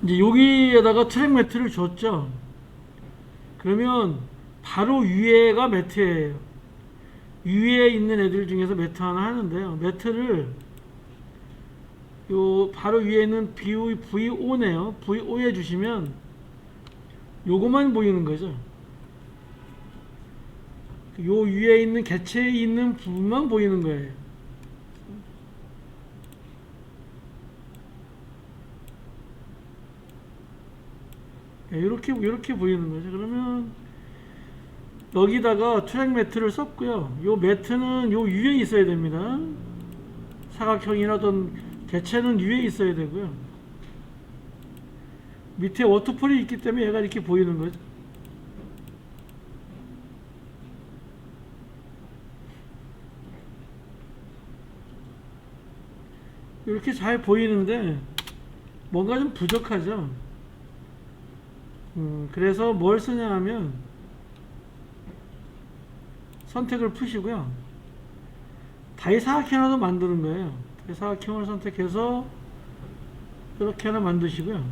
이제 여기에다가 트랙 매트를 줬죠. 그러면 바로 위에가 매트예요. 위에 있는 애들 중에서 매트 하나 하는데요. 매트를 요 바로 위에 있는 VO네요. VO에 주시면 요거만 보이는 거죠. 요 위에 있는 개체에 있는 부분만 보이는 거예요. 이렇게 보이는 거죠. 그러면 여기다가 트랙 매트를 썼고요. 요 매트는 요 위에 있어야 됩니다. 사각형이라던 개체는 위에 있어야 되고요. 밑에 워터폴이 있기 때문에 얘가 이렇게 보이는 거죠. 이렇게 잘 보이는데 뭔가 좀 부족하죠. 그래서 뭘 쓰냐 하면 선택을 푸시고요. 다이사각형 하나 만드는 거예요. 다이사각형을 선택해서 이렇게 하나 만드시고요.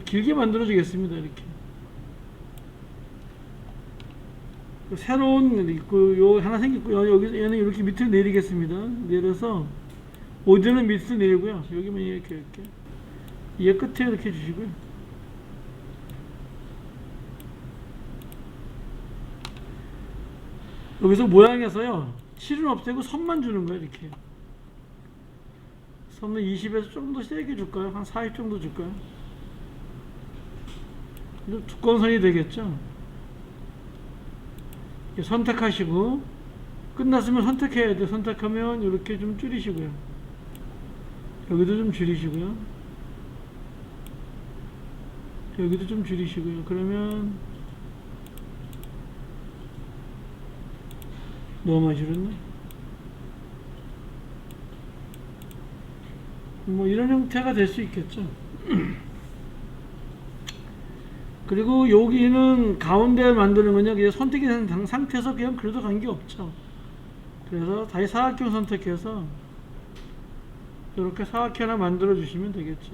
길게 만들어 주겠습니다. 이렇게 새로운 요 하나 생겼고요. 여기 얘는 이렇게 밑으로 내리겠습니다. 내려서 어디는 밑으로 내리고요. 여기만 이렇게 얘 끝에 이렇게 주시고요. 여기서 모양에서요, 실은 없애고 선만 주는 거예요. 이렇게 선은 20에서 좀 더 세게 줄까요? 한 40 정도 줄까요? 좀 두꺼운 선이 되겠죠. 선택하시고 끝났으면 선택해야 돼요. 선택하면 이렇게 좀 줄이시고요. 여기도 좀 줄이시고요. 여기도 좀 줄이시고요. 그러면 너무 많이 줄였네. 뭐 이런 형태가 될 수 있겠죠. 그리고 여기는 가운데 만드는 건요, 그냥 선택이 된 상태에서 그냥 그래도 관계없죠. 그래서 다시 사각형 선택해서 이렇게 사각형 하나 만들어 주시면 되겠죠.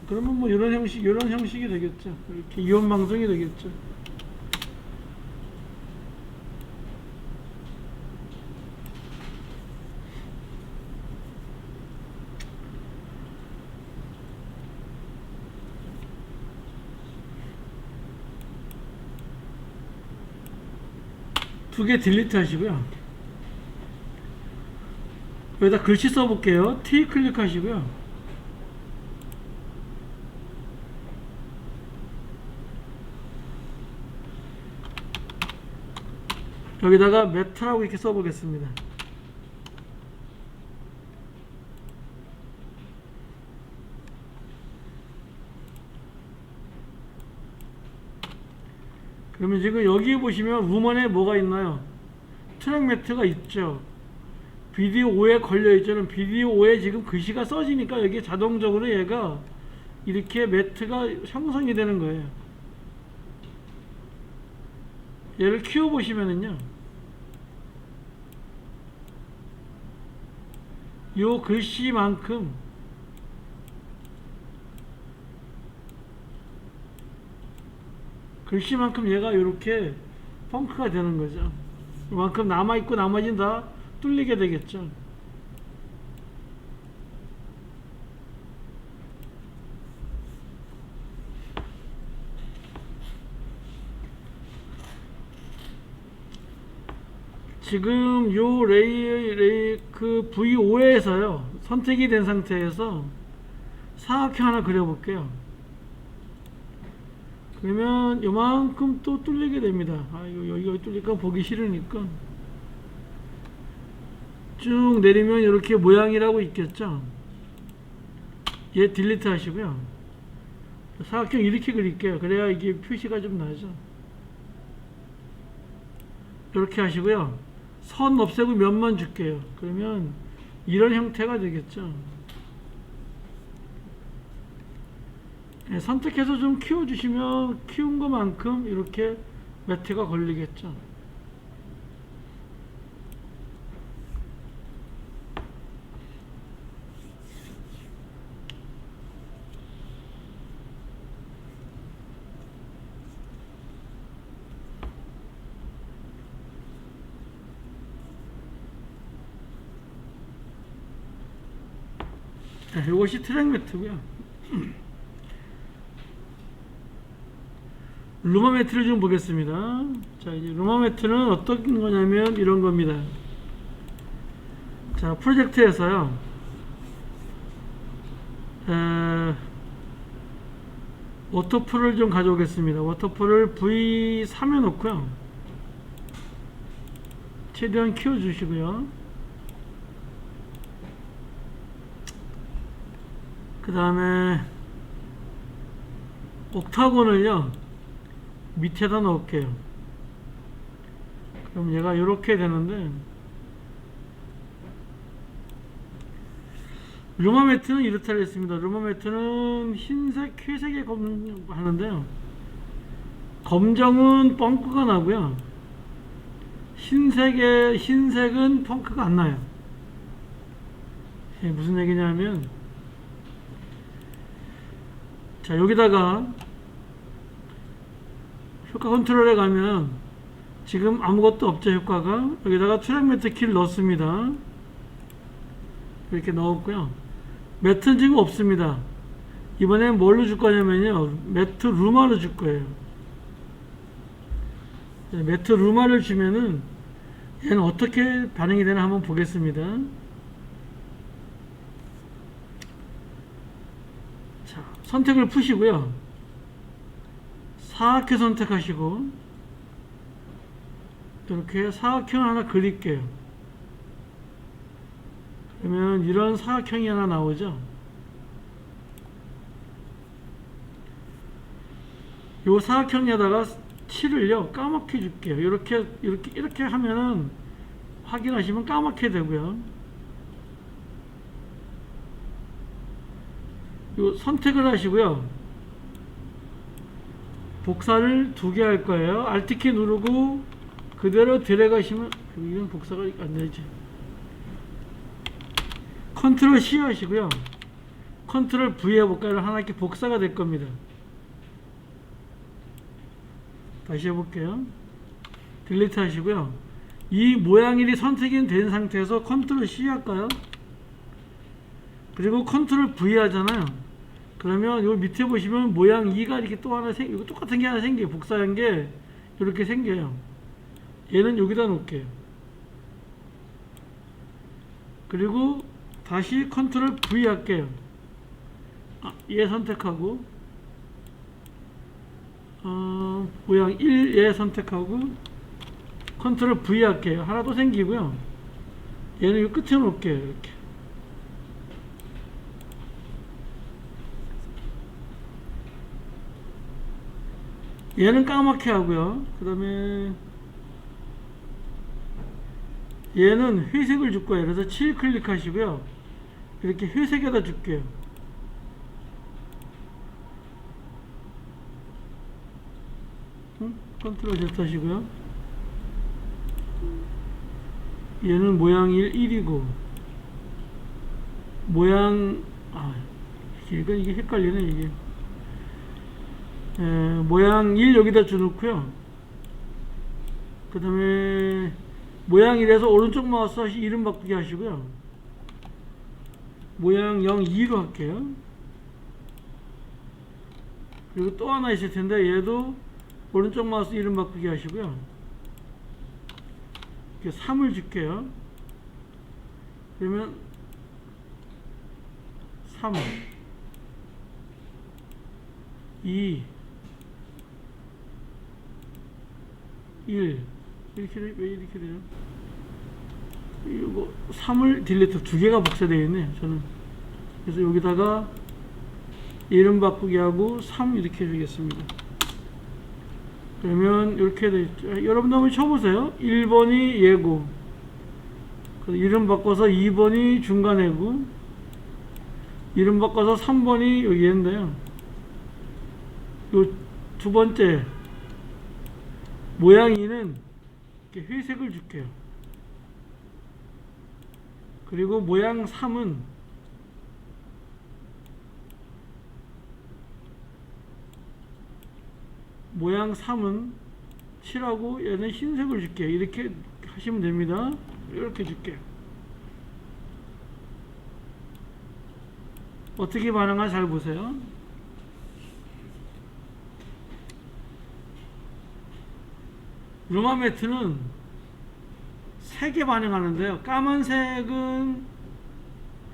그러면 뭐 이런 형식이 되겠죠. 이렇게 이온 방송이 되겠죠. 두 개 딜리트 하시고요. 여기다 글씨 써볼게요. T 클릭하시고요. 여기다가 매트라고 이렇게 써보겠습니다. 그러면 지금 여기 보시면 우먼에 뭐가 있나요? 트랙 매트가 있죠. 비디오 5에 걸려있잖아요. 비디오 5에 지금 글씨가 써지니까 여기 자동적으로 얘가 이렇게 매트가 형성이 되는 거예요. 얘를 키워보시면은요, 요 글씨만큼 얘가 이렇게 펑크가 되는 거죠. 이만큼 남아있고 나머지는 다 뚫리게 되겠죠. 지금 요 그 V5에서요, 선택이 된 상태에서 사각형 하나 그려볼게요. 그러면 요만큼 또 뚫리게 됩니다. 여기가 뚫리니까 보기 싫으니까 쭉 내리면 이렇게 모양이라고 있겠죠. 얘 딜리트 하시고요. 사각형 이렇게 그릴게요. 그래야 이게 표시가 좀 나죠. 이렇게 하시고요. 선 없애고 면만 줄게요. 그러면 이런 형태가 되겠죠. 네, 선택해서 좀 키워주시면 키운 것만큼 이렇게 매트가 걸리겠죠. 네, 이것이 트랙 매트고요. 루마 매트를 좀 보겠습니다. 자, 이제 루마 매트는 어떤 거냐면 이런 겁니다. 자, 프로젝트에서요. 워터풀을 좀 가져오겠습니다. 워터풀을 V3에 놓고요. 최대한 키워주시고요. 그 다음에 옥타곤을요 밑에다 넣을게요. 그럼 얘가 이렇게 되는데, 루마 매트는 이렇다 했습니다. 루마 매트는 흰색, 회색에 하는데요, 검정은 펑크가 나고요, 흰색은 펑크가 안 나요. 무슨 얘기냐면, 자, 여기다가 효과 컨트롤에 가면 지금 아무것도 없죠. 효과가. 여기다가 트랙 매트 키를 넣습니다. 이렇게 넣었고요. 매트는 지금 없습니다. 이번엔 뭘로 줄 거냐면요, 매트 루마로 줄 거예요. 매트 루마를 주면은 얘는 어떻게 반응이 되나 한번 보겠습니다. 자, 선택을 푸시고요, 사각형 선택하시고 이렇게 사각형 하나 그릴게요. 그러면 이런 사각형이 하나 나오죠. 요 사각형에다가 칠을요 까맣게 줄게요. 이렇게 하면은 확인하시면 까맣게 되고요. 요 선택을 하시고요, 복사를 2개 할 거예요. Alt키 누르고 그대로 들어가시면, 이건 복사가 안 되지. 컨트롤 C 하시고요, 컨트롤 V 해볼까요? 하나 이렇게 복사가 될 겁니다. 다시 해볼게요. 딜리트 하시고요, 이 모양일이 선택이 된 상태에서 컨트롤 C 할까요? 그리고 컨트롤 V 하잖아요. 그러면 요 밑에 보시면 모양 2가 이렇게 또 하나 이거 똑같은 게 하나 생겨요. 복사한 게 이렇게 생겨요. 얘는 여기다 놓을게요. 그리고 다시 컨트롤 V 할게요. 얘 선택하고, 모양 1 얘 선택하고 컨트롤 V 할게요. 하나 또 생기고요. 얘는 이 끝에 놓을게요. 이렇게. 얘는 까맣게 하고요. 그 다음에 얘는 회색을 줄 거예요. 그래서 7 클릭하시고요, 이렇게 회색에다 줄게요. 컨트롤 Z 하시고요, 얘는 모양 1이고 모양, 이게 헷갈리네 이게. 모양 1 여기다 줘놓고요. 그 다음에 모양 1에서 오른쪽 마우스 하시 이름 바꾸기 하시고요, 모양 0 2로 할게요. 그리고 또 하나 있을 텐데 얘도 오른쪽 마우스 이름 바꾸기 하시고요, 이렇게 3을 줄게요. 그러면 3 2 1 이렇게 왜 이렇게 돼요? 이거 3을 딜리트, 2개가 복사되어 있네 저는. 그래서 여기다가 이름 바꾸기 하고 3 이렇게 해주겠습니다. 그러면 이렇게 돼 있죠. 여러분도 한번 쳐보세요. 1번이 얘고, 이름 바꿔서 2번이 중간에고, 이름 바꿔서 3번이 여기 얘인데요, 요 두 번째 모양 2는 이렇게 회색을 줄게요. 그리고 모양 3은 칠하고 얘는 흰색을 줄게요. 이렇게 하시면 됩니다. 이렇게 줄게요. 어떻게 반응하나 잘 보세요. 루마 매트는 3개 반응하는데요. 까만색은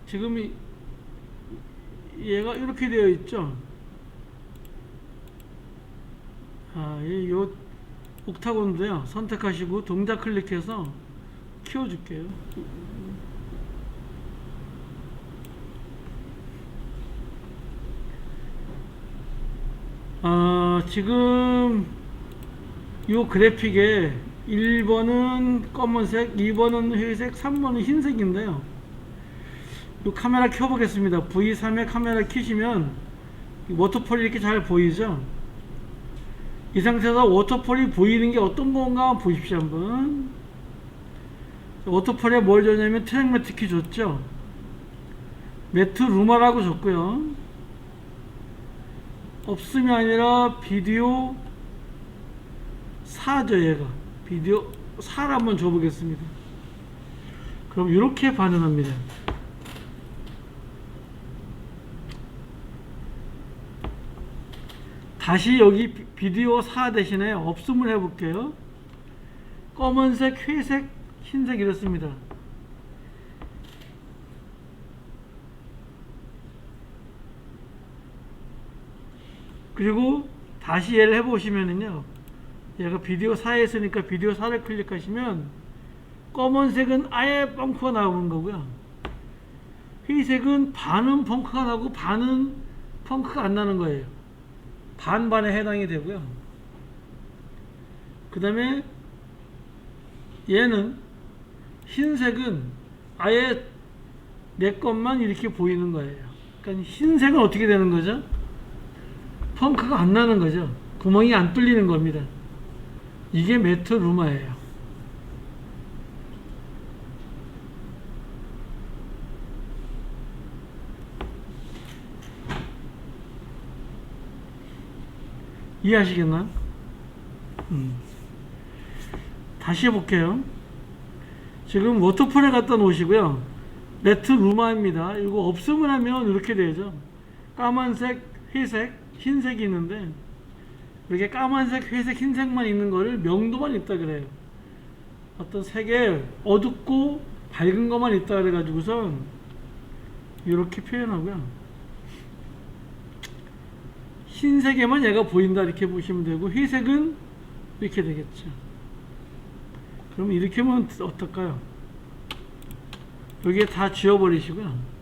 지금 얘가 이렇게 되어 있죠. 요 옥타곤도요. 선택하시고 동작 클릭해서 키워줄게요. 지금 요 그래픽에 1번은 검은색, 2번은 회색, 3번은 흰색인데요. 요 카메라 켜보겠습니다. V3에 카메라 켜시면 워터폴이 이렇게 잘 보이죠? 이 상태에서 워터폴이 보이는 게 어떤 건가 보십시오. 한번 워터폴에 뭘 줬냐면 트랙 매트 키 줬죠. 매트 루마라고 줬고요. 없음이 아니라 비디오 4죠. 얘가 비디오 4를 한번 줘보겠습니다. 그럼 이렇게 반응합니다. 다시 여기 비디오 4 대신에 없음을 해볼게요. 검은색, 회색, 흰색 이렇습니다. 그리고 다시 얘를 해보시면은요, 얘가 비디오 4에 있으니까 비디오 4를 클릭하시면 검은색은 아예 펑크가 나오는 거고요. 회색은 반은 펑크가 나고 반은 펑크가 안 나는 거예요. 반반에 해당이 되고요. 그 다음에 얘는 흰색은 아예 내 것만 이렇게 보이는 거예요. 그러니까 흰색은 어떻게 되는 거죠? 펑크가 안 나는 거죠. 구멍이 안 뚫리는 겁니다. 이게 매트 루마예요. 이해하시겠나? 다시 해볼게요. 지금 워터폴에 갖다 놓으시고요. 매트 루마입니다. 이거 없으면 하면 이렇게 되죠. 까만색, 회색, 흰색이 있는데 이렇게 까만색, 회색, 흰색만 있는 거를 명도만 있다 그래요. 어떤 색에 어둡고 밝은 것만 있다 그래가지고선 이렇게 표현하고요. 흰색에만 얘가 보인다 이렇게 보시면 되고, 회색은 이렇게 되겠죠. 그럼 이렇게 하면 어떨까요? 여기에 다 지워버리시고요.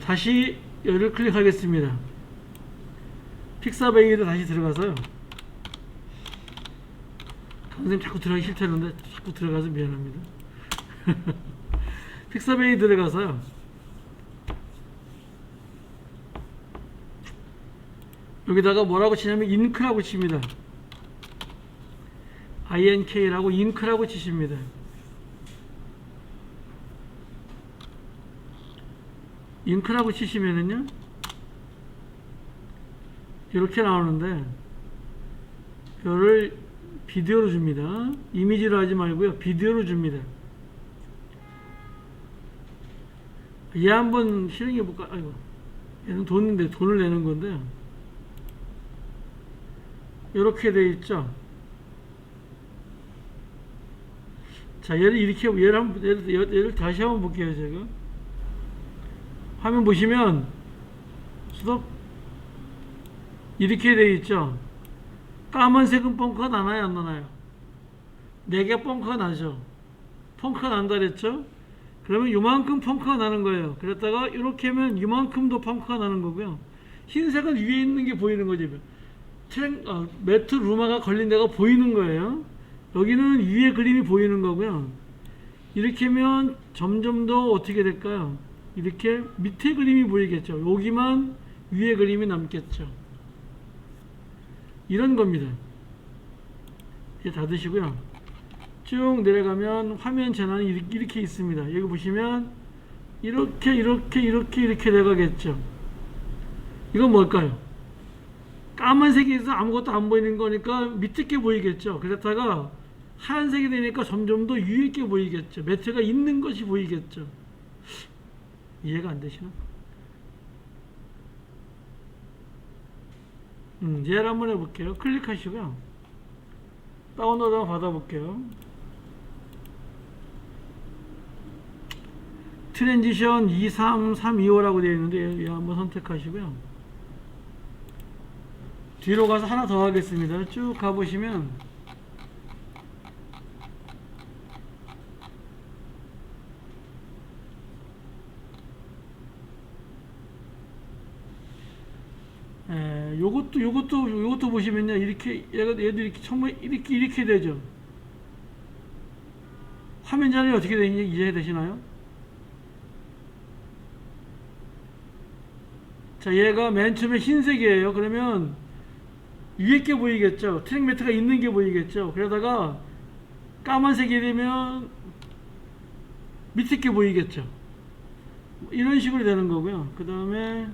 다시 얘를 클릭하겠습니다. 픽사베이를 다시 들어가서요. 선생님 자꾸 들어가기 싫다는데 자꾸 들어가서 미안합니다. 픽사베이 들어가서요. 여기다가 뭐라고 치냐면 인크라고 칩니다. INK라고 인크라고 치십니다. 인크라고 치시면은요, 이렇게 나오는데, 이거를 비디오로 줍니다. 이미지로 하지 말고요, 비디오로 줍니다. 얘 한번 실행해 볼까? 아이고, 얘는 돈인데 돈을 내는 건데, 이렇게 돼 있죠. 자, 얘를 이렇게 얘를 다시 한번 볼게요. 제가 화면 보시면 스톱 이렇게 돼 있죠. 까만색은 펑크가 나나요, 안 나나요? 4개 펑크가 나죠. 펑크가 난다 그랬죠. 그러면 요만큼 펑크가 나는 거예요. 그랬다가 이렇게 하면 요만큼도 펑크가 나는 거고요. 흰색은 위에 있는 게 보이는 거죠. 매트 루마가 걸린 데가 보이는 거예요. 여기는 위에 그림이 보이는 거고요. 이렇게 하면 점점 더 어떻게 될까요? 이렇게 밑에 그림이 보이겠죠. 여기만 위에 그림이 남겠죠. 이런 겁니다. 이제 닫으시고요. 쭉 내려가면 화면 전환이 이렇게 있습니다. 여기 보시면 이렇게 내가겠죠. 이건 뭘까요? 까만색에서 아무것도 안 보이는 거니까 밑에 게 보이겠죠. 그랬다가 하얀색이 되니까 점점 더 위에 게 보이겠죠. 매트가 있는 것이 보이겠죠. 이해가 안 되시나? 얘를 한번 해볼게요. 클릭하시고요. 다운로드 한번 받아볼게요. 트랜지션 23325라고 되어 있는데 얘 한번 선택하시고요. 뒤로 가서 하나 더 하겠습니다. 쭉 가보시면 요것도 보시면요. 이렇게 얘도 이렇게 정말 이렇게 되죠. 화면 전환이 어떻게 되는지 이해되시나요? 자, 얘가 맨 처음에 흰색이에요. 그러면 위에 게 보이겠죠. 트랙 매트가 있는 게 보이겠죠. 그러다가 까만색이 되면 밑에 게 보이겠죠. 이런 식으로 되는 거고요. 그 다음에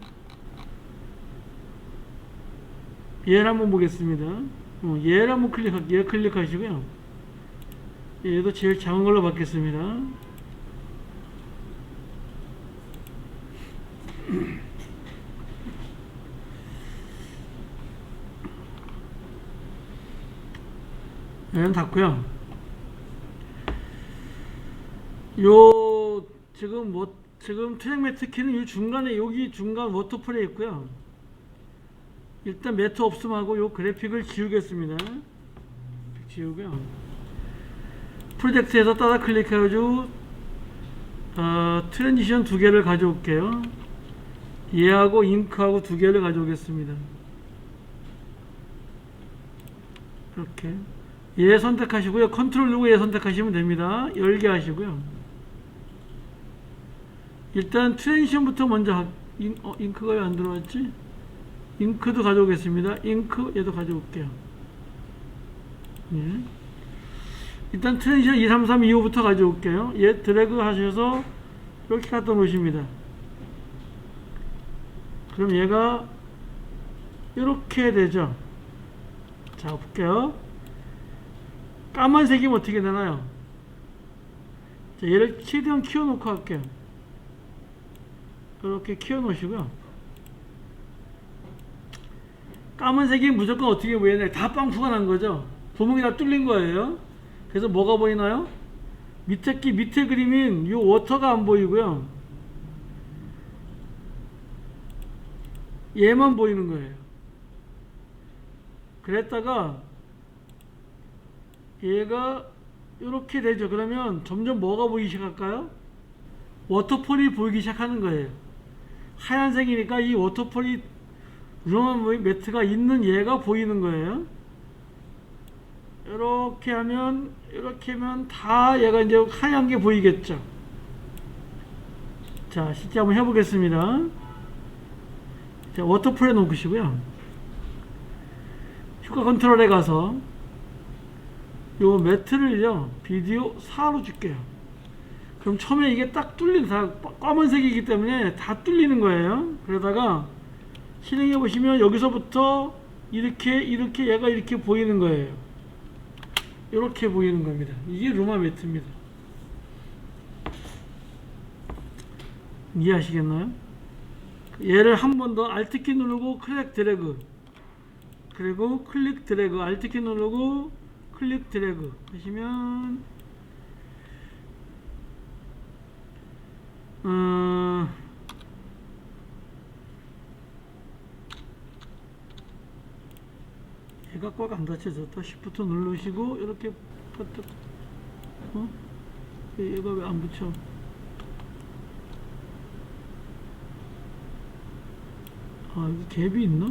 얘를 한번 보겠습니다. 얘를 한번 얘 클릭하시고요. 얘도 제일 작은 걸로 받겠습니다. 얘는 닫고요. 지금 트랙 매트 키는 이 중간에 여기 중간 워터풀에 있고요. 일단 매트 없음하고 요 그래픽을 지우겠습니다. 지우고요. 프로젝트에서 따라 클릭해가지고 트랜지션 2개를 가져올게요. 얘하고 잉크하고 2개를 가져오겠습니다. 이렇게 얘 선택하시고요. 컨트롤 누르고 얘 선택하시면 됩니다. 열게 하시고요. 일단 트랜지션부터 먼저 잉크가 왜 안 들어왔지? 잉크도 가져오겠습니다. 잉크 얘도 가져올게요. 예. 일단 트랜지션 23325부터 가져올게요. 얘 드래그 하셔서 이렇게 갖다 놓으십니다. 그럼 얘가 이렇게 되죠. 자, 볼게요. 까만색이면 어떻게 되나요? 자, 얘를 최대한 키워놓고 할게요. 이렇게 키워놓으시고요. 까만색이 무조건 어떻게 보이나요? 다 빵꾸가 난 거죠. 구멍이 다 뚫린 거예요. 그래서 뭐가 보이나요? 밑에 그림인 이 워터가 안 보이고요. 얘만 보이는 거예요. 그랬다가 얘가 이렇게 되죠. 그러면 점점 뭐가 보이기 시작할까요? 워터폴이 보이기 시작하는 거예요. 하얀색이니까 이 워터폴이 루먼 매트가 있는 얘가 보이는 거예요. 이렇게 하면 다 얘가 이제 하얀 게 보이겠죠. 자, 실제 한번 해보겠습니다. 자, 워터폴에 놓으시고요. 효과 컨트롤에 가서 요 매트를요 비디오 4로 줄게요. 그럼 처음에 이게 딱 다 검은색이기 때문에 다 뚫리는 거예요. 그러다가 실행해 보시면 여기서부터 이렇게 얘가 이렇게 보이는 거예요. 이렇게 보이는 겁니다. 이게 루마 매트입니다. 이해하시겠나요? 얘를 한 번 더 Alt키 누르고 클릭 드래그, 그리고 클릭 드래그, Alt키 누르고 클릭 드래그 하시면 얘가 꽉 안 닫혀졌다. Shift 누르시고 이렇게 퍼뜩, 얘가 왜 안 붙여? 여기 갭이 있나?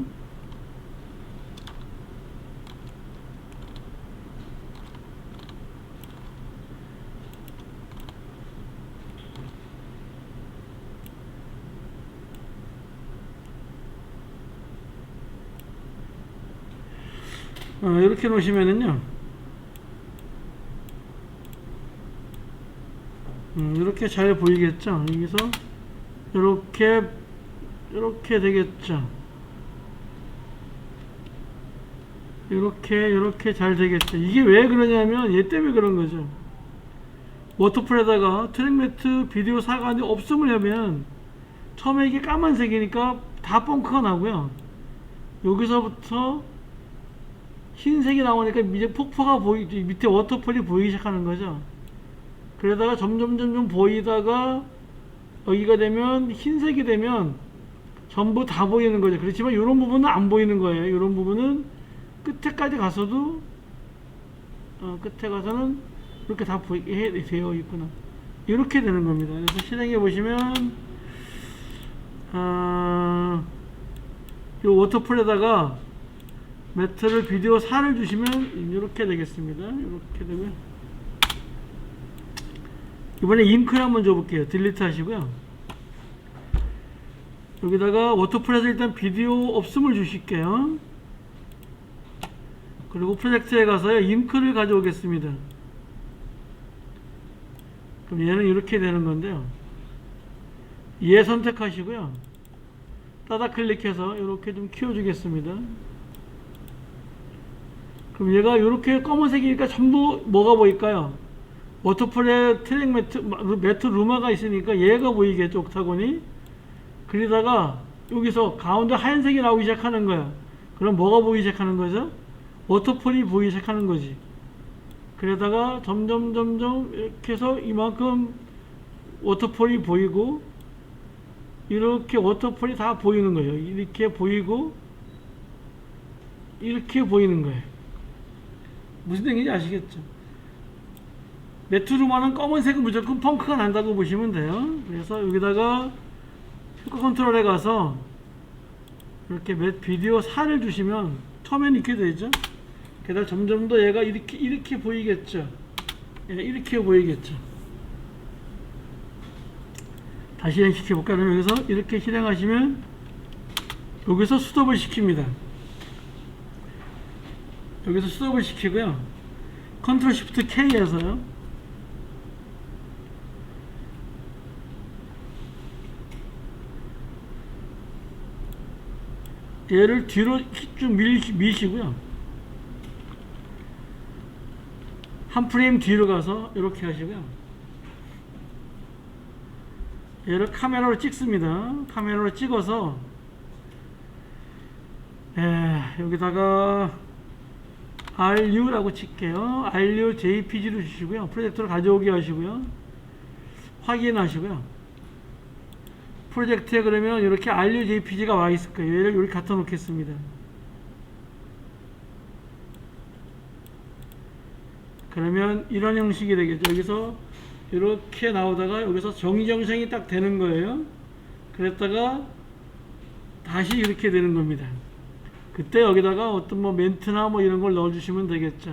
이렇게 놓으시면은요, 이렇게 잘 보이겠죠. 여기서 이렇게 되겠죠. 이렇게 잘 되겠죠. 이게 왜 그러냐면 얘 때문에 그런 거죠. 워터풀에다가 트랙 매트 비디오 사관이 없음을 하면 처음에 이게 까만색이니까 다 뻥크가 나고요. 여기서부터 흰색이 나오니까 이제 폭포가 보이지, 밑에 워터풀이 보이기 시작하는 거죠. 그러다가 점점 보이다가 여기가 되면 흰색이 되면 전부 다 보이는 거죠. 그렇지만 이런 부분은 안 보이는 거예요. 이런 부분은 끝에까지 가서도 끝에 가서는 이렇게 다 보이게 되어 있구나. 이렇게 되는 겁니다. 그래서 실행해 보시면 이 워터풀에다가 매트를 비디오 4를 주시면 이렇게 되겠습니다. 이렇게 되고요. 이번에 잉크를 한번 줘볼게요. 딜리트 하시고요. 여기다가 워터풀에서 일단 비디오 없음을 주실게요. 그리고 프로젝트에 가서요, 잉크를 가져오겠습니다. 그럼 얘는 이렇게 되는 건데요. 얘 선택하시고요. 따다 클릭해서 이렇게 좀 키워주겠습니다. 그럼 얘가 이렇게 검은색이니까 전부 뭐가 보일까요? 워터풀에 트랙 매트 루마가 있으니까 얘가 보이겠죠, 옥타곤이. 그러다가 여기서 가운데 하얀색이 나오기 시작하는 거야. 그럼 뭐가 보이기 시작하는 거죠? 워터풀이 보이기 시작하는 거지. 그러다가 점점 이렇게 해서 이만큼 워터풀이 보이고, 이렇게 워터풀이 다 보이는 거예요. 이렇게 보이고, 이렇게 보이는 거예요. 무슨 얘기인지 아시겠죠? 매트루마는 검은색은 무조건 펑크가 난다고 보시면 돼요. 그래서 여기다가 효과 컨트롤에 가서 이렇게 비디오 4를 주시면 처음엔 이렇게 되죠. 게다가 점점 더 얘가 이렇게 보이겠죠. 이렇게 보이겠죠. 다시 실행시켜 볼까요? 그럼 여기서 이렇게 실행하시면 여기서 스톱을 시킵니다. 여기서 스톱을 시키고요. 컨트롤 시프트 K에서요. 얘를 뒤로 쭉 미시고요. 한 프레임 뒤로 가서 이렇게 하시고요. 얘를 카메라로 찍습니다. 카메라로 찍어서 여기다가 RU라고 칠게요. RU JPG로 주시고요. 프로젝터를 가져오게 하시고요. 확인하시고요. 프로젝트에 그러면 이렇게 RU JPG가 와 있을 거예요. 얘를 이렇게 갖다 놓겠습니다. 그러면 이런 형식이 되겠죠. 여기서 이렇게 나오다가 여기서 정정생이 딱 되는 거예요. 그랬다가 다시 이렇게 되는 겁니다. 그때 여기다가 어떤 뭐 멘트나 뭐 이런 걸 넣어 주시면 되겠죠.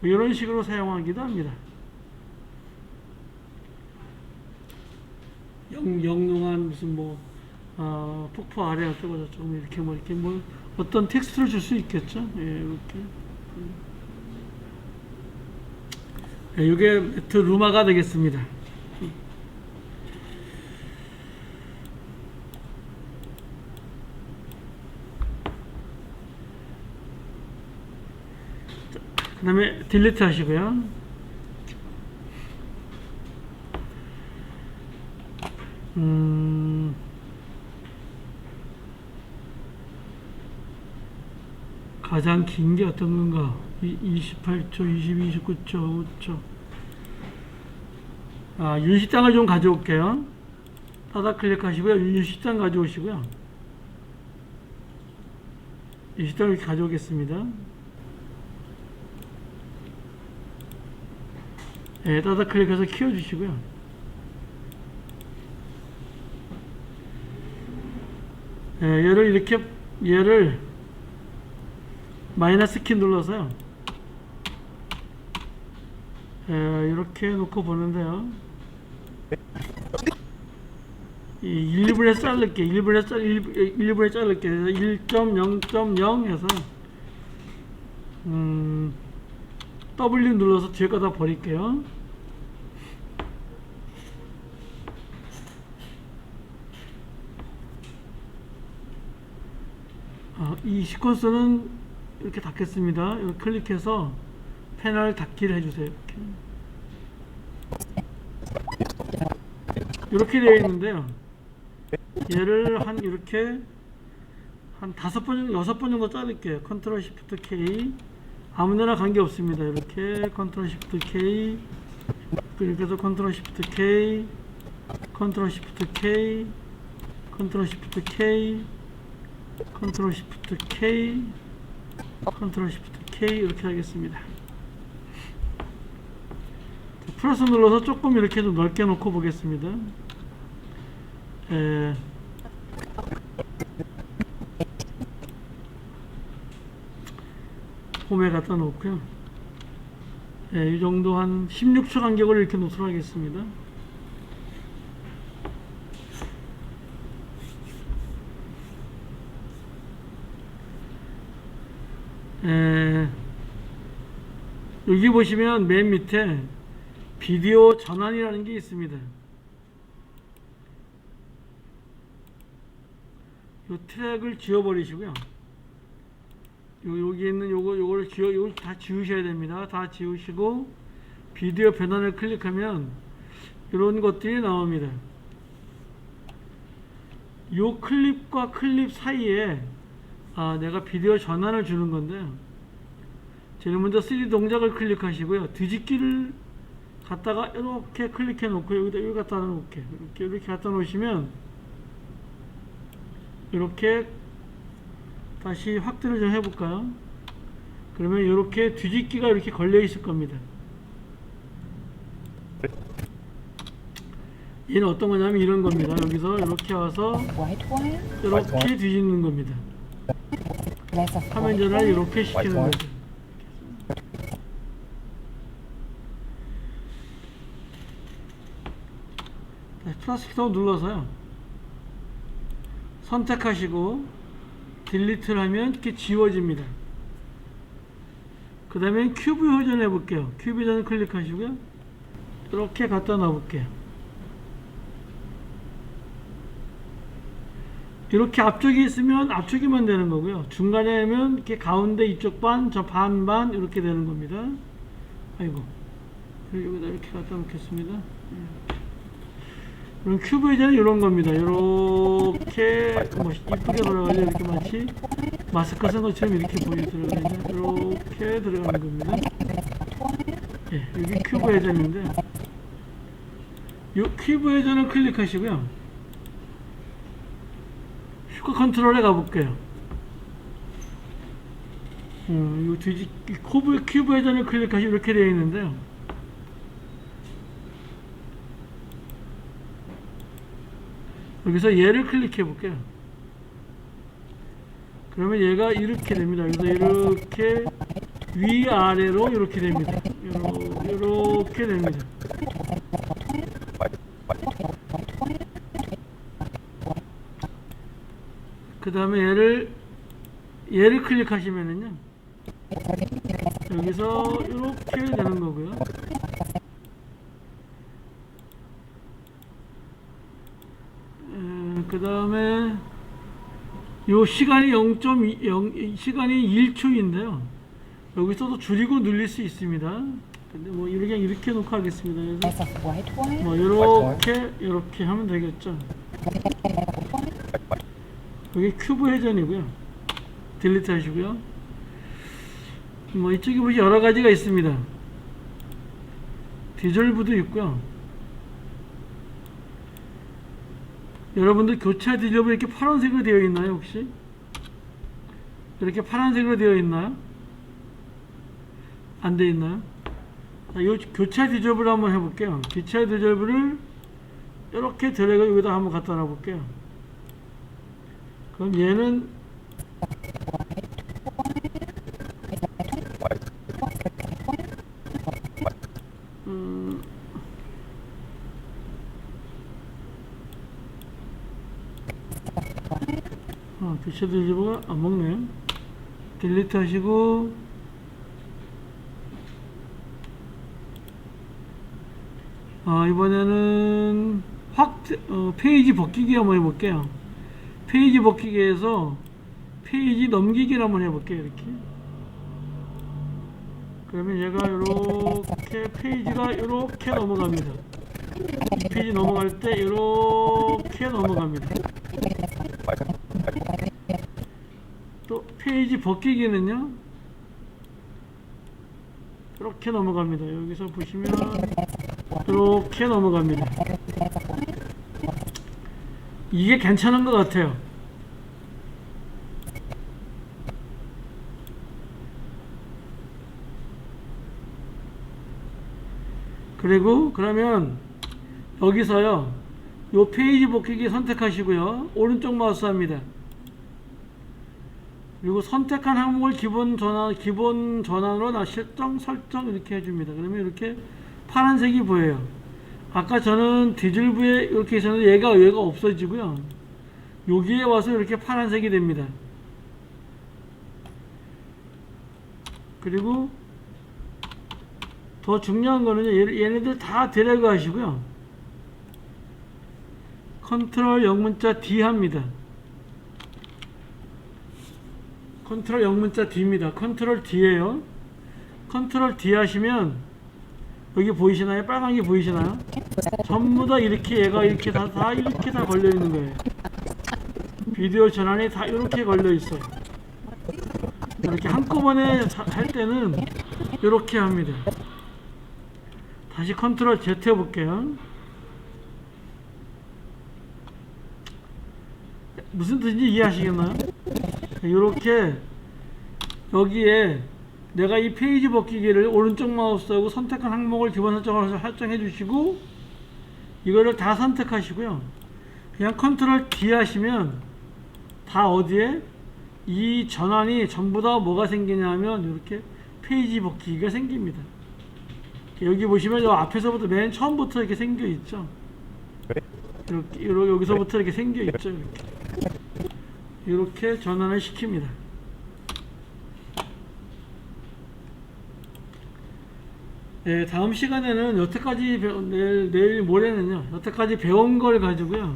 뭐 이런 식으로 사용하기도 합니다. 영롱한 무슨 뭐 폭포 아래 어쩌고 저쩌고 이렇게 뭐 어떤 텍스트를 줄 수 있겠죠. 이렇게. 이게 매트 루마가 되겠습니다. 그 다음에 딜리트 하시고요. 가장 긴 게 어떤 건가? 28초, 29초, 5초. 윤식당을 좀 가져올게요. 따다 클릭하시고요. 윤식당 가져오시고요. 윤식당을 이렇게 가져오겠습니다. 따다 클릭해서 키워주시고요. 얘를 마이너스 키 눌러서요. 이렇게 놓고 보는데요. 1분에 자를게. 1분에 자를게. 1.0.0 해서 W 눌러서 뒤에 거다 버릴게요. 이 시퀀서는 이렇게 닫겠습니다. 이렇게 클릭해서 패널 닫기를 해주세요. 이렇게 되어 있는데요. 얘를 이렇게 한 5번, 6번 정도 자를게요. 컨트롤 시프트 K. 아무데나 관계없습니다. 이렇게 컨트롤 시프트 K, 그렇게 해서 컨트롤 시프트 K, 컨트롤 시프트 K, 컨트롤 시프트 K, 컨트롤 시프트 K, 컨트롤 시프트 K 이렇게 하겠습니다. 플러스 눌러서 조금 이렇게 좀 넓게 놓고 보겠습니다. 홈에 갖다 놓고요. 이 정도 한 16초 간격을 이렇게 놓도록 하겠습니다. 여기 보시면 맨 밑에 비디오 전환이라는 게 있습니다. 이 트랙을 지워버리시고요. 여기 있는 요거를 요걸 다 지우셔야 됩니다. 다 지우시고 비디오 변환을 클릭하면 이런 것들이 나옵니다. 요 클립과 클립 사이에 내가 비디오 전환을 주는 건데요. 제일 먼저 3D 동작을 클릭하시고요. 뒤집기를 갖다가 이렇게 클릭해 놓고 여기 갖다 놓을게요. 이렇게 갖다 놓으시면 이렇게 다시 확대를 좀 해볼까요? 그러면 이렇게 뒤집기가 이렇게 걸려 있을 겁니다. 얘는 어떤 거냐면 이런 겁니다. 여기서 이렇게 와서 이렇게 뒤집는 겁니다. 화면 전환을 이렇게 시키는 거죠. 플러스 키 눌러서요. 선택하시고 딜리트를 하면 이렇게 지워집니다. 그 다음에 큐브 회전해 볼게요. 큐브 회전 클릭하시고요. 이렇게 갖다 놔 볼게요. 이렇게 앞쪽에 있으면 앞쪽이만 되는 거고요. 중간에 하면 이렇게 가운데 이쪽 반, 저 반 이렇게 되는 겁니다. 아이고. 여기다 이렇게 갖다 놓겠습니다. 그럼 큐브 회전은 이런 겁니다. 이렇게 이쁘게 돌아가죠. 이렇게 마치 마스크 쓴 것처럼 이렇게 보여 들어가죠. 이렇게 들어가는 겁니다. 여기 큐브 회전인데, 이 큐브 회전을 클릭하시고요. 슈퍼 컨트롤에 가볼게요. 큐브 회전을 클릭하시면 이렇게 되어 있는데요. 여기서 얘를 클릭해 볼게요. 그러면 얘가 이렇게 됩니다. 그래서 이렇게 위아래로 이렇게 됩니다. 이렇게 됩니다. 그 다음에 얘를 클릭하시면은요, 여기서 이렇게 되는 거고요. 그 다음에 요 시간이 0.2 시간이 1초인데요. 여기서도 줄이고 늘릴 수 있습니다. 근데 뭐 이렇게 놓고 하겠습니다. 그래서 뭐 이렇게 하면 되겠죠. 여기 큐브 회전이고요. 딜리트 하시고요. 뭐 이쪽에 보시 여러 가지가 있습니다. 디졸브도 있고요. 여러분들 교차 디졸브 이렇게 파란색으로 되어 있나요, 혹시? 이렇게 파란색으로 되어 있나요? 안 되어 있나요? 자, 이 교차 디졸브를 한번 해볼게요. 교차 디졸브를 이렇게 드래그 여기다 한번 갖다 놔볼게요. 그럼 얘는 교차 디졸브가 안 먹네요. 딜리트 하시고 이번에는 페이지 벗기기 한번 해볼게요. 페이지 벗기기에서 페이지 넘기기를 한번 해볼게요. 이렇게. 그러면 얘가 이렇게 페이지가 이렇게 넘어갑니다. 이 페이지 넘어갈 때 이렇게 넘어갑니다. 또 페이지 벗기기는요, 이렇게 넘어갑니다. 여기서 보시면 이렇게 넘어갑니다. 이게 괜찮은 것 같아요. 그리고 그러면 여기서요, 요 페이지 벗기기 선택하시고요, 오른쪽 마우스 합니다. 그리고 선택한 항목을 기본 전환으로 설정 이렇게 해줍니다. 그러면 이렇게 파란색이 보여요. 아까 저는 디즐브에 이렇게 있었는데 얘가 없어지고요, 여기에 와서 이렇게 파란색이 됩니다. 그리고 더 중요한 거는 얘네들 다 드래그 하시고요, 컨트롤 영문자 D 합니다. 컨트롤 영문자 D입니다. 컨트롤 D예요. 컨트롤 D 하시면 여기 보이시나요? 빨간 게 보이시나요? 전부 다 이렇게 얘가 이렇게 다 이렇게 다 걸려 있는 거예요. 비디오 전환이 다 이렇게 걸려 있어요. 이렇게 한꺼번에 할 때는 이렇게 합니다. 다시 컨트롤 Z 해볼게요. 무슨 뜻인지 이해하시겠나요? 이렇게 여기에 내가 이 페이지 벗기기를 오른쪽 마우스하고 선택한 항목을 기본 설정을 설정해 주시고, 이거를 다 선택하시고요, 그냥 컨트롤 D 하시면 다 어디에 이 전환이 전부 다 뭐가 생기냐면 이렇게 페이지 벗기기가 생깁니다. 여기 보시면 요 앞에서부터 맨 처음부터 이렇게 생겨 있죠. 이렇게 여기서부터 이렇게 생겨 있죠. 이렇게 전환을 시킵니다. 네, 다음 시간에는 여태까지 내일 모레는요, 여태까지 배운 걸 가지고요,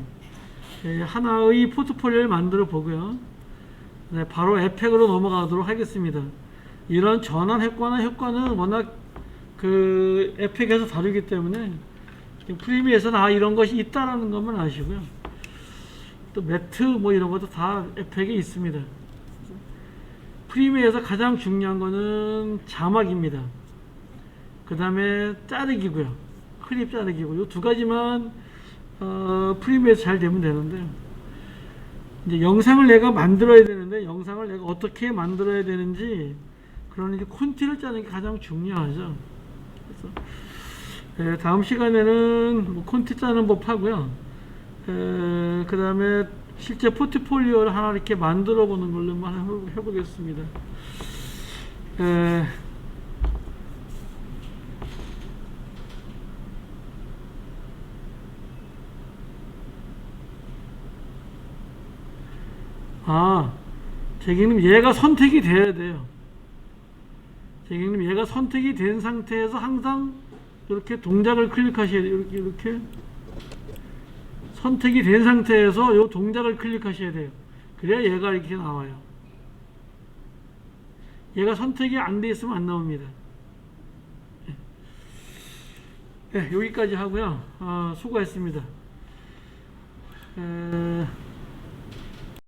하나의 포트폴리오를 만들어 보고요, 네, 바로 에펙으로 넘어가도록 하겠습니다. 이런 전환 효과는 워낙 그 에펙에서 다루기 때문에 프리미어에서는 이런 것이 있다라는 것만 아시고요, 또 매트 뭐 이런 것도 다 에펙에 있습니다. 프리미어에서 가장 중요한 거는 자막입니다. 그 다음에 자르기고요, 클립 자르기고, 요 두 가지만 프리미어에서 잘 되면 되는데, 이제 영상을 내가 만들어야 되는데 영상을 내가 어떻게 만들어야 되는지, 그러니까 콘티를 짜는 게 가장 중요하죠. 그래서 다음 시간에는 뭐 콘티 짜는 법 하고요, 그 다음에 실제 포트폴리오를 하나 이렇게 만들어 보는 걸로만 해보겠습니다. 재경님, 얘가 선택이 돼야 돼요. 재경님, 얘가 선택이 된 상태에서 항상 이렇게 동작을 클릭하셔야 돼요. 이렇게 선택이 된 상태에서 이 동작을 클릭하셔야 돼요. 그래야 얘가 이렇게 나와요. 얘가 선택이 안 돼 있으면 안 나옵니다. 네, 여기까지 하고요. 수고했습니다.